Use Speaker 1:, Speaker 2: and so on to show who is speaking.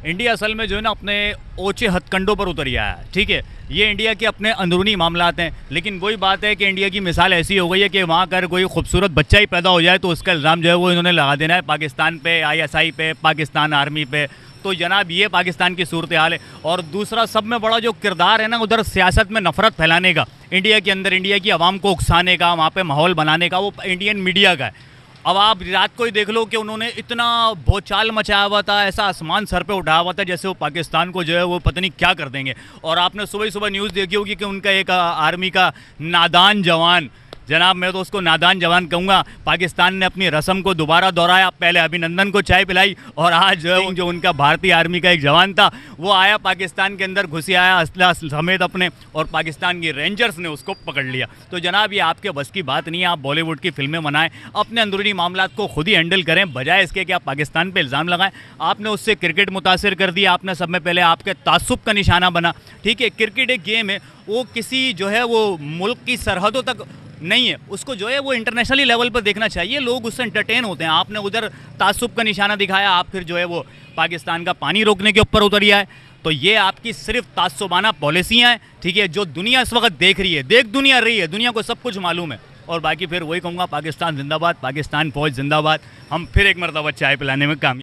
Speaker 1: India असल में जो है ना अपने ऊंचे हथकंडों पर उतर गया है। ठीक है, ये इंडिया के अपने अंदरूनी मामलात हैं, लेकिन वही बात है कि इंडिया की मिसाल ऐसी हो गई है कि वहाँ अगर कोई खूबसूरत बच्चा ही पैदा हो जाए तो उसका इल्ज़ाम जो है वो इन्होंने लगा देना है पाकिस्तान पे, आईएसआई पे, पाकिस्तान आर्मी पे। तो जनाब ये पाकिस्तान की सूरत हाल है। और दूसरा सब में बड़ा जो किरदार है ना उधर सियासत में नफरत फैलाने का, इंडिया के अंदर इंडिया की आवाम को उकसाने का, वहाँ पे माहौल बनाने का, वो इंडियन मीडिया का है। अब आप रात को ही देख लो कि उन्होंने इतना भौचाल मचाया हुआ था, ऐसा आसमान सर पे उठाया हुआ था जैसे वो पाकिस्तान को जो है वो पता नहीं क्या कर देंगे। और आपने सुबह सुबह न्यूज़ देखी होगी कि उनका एक आर्मी का नादान जवान, जनाब मैं तो उसको नादान जवान कहूँगा, पाकिस्तान ने अपनी रस्म को दोबारा दोहराया। पहले अभिनंदन को चाय पिलाई और आज जो उनका भारतीय आर्मी का एक जवान था वो आया पाकिस्तान के अंदर, घुसी आया असला समेत अपने, और पाकिस्तान की रेंजर्स ने उसको पकड़ लिया। तो जनाब ये आपके बस की बात नहीं है। आप बॉलीवुड की फिल्में बनाएं, अपने अंदरूनी मामलात को खुद ही हैंडल करें, बजाय इसके कि आप पाकिस्तान पर इल्ज़ाम लगाएं। आपने उससे क्रिकेट मुतासिर कर दिया, आपने सब में पहले आपके तासुब का निशाना बना। ठीक है, क्रिकेट एक गेम है, वो किसी जो है वो मुल्क की सरहदों तक नहीं है, उसको जो है वो इंटरनेशनली लेवल पर देखना चाहिए, लोग उससे एंटरटेन होते हैं। आपने उधर तासुब का निशाना दिखाया, आप फिर जो है वो पाकिस्तान का पानी रोकने के ऊपर उतरिया है। तो ये आपकी सिर्फ तासुबाना पॉलिसियाँ हैं। ठीक है, जो दुनिया इस वक्त देख रही है, देख दुनिया रही है, दुनिया को सब कुछ मालूम है। और बाकी फिर वही कहूँगा, पाकिस्तान जिंदाबाद, पाकिस्तान फौज जिंदाबाद। हम फिर एक मरतबा चाय पिलाने में कामयाब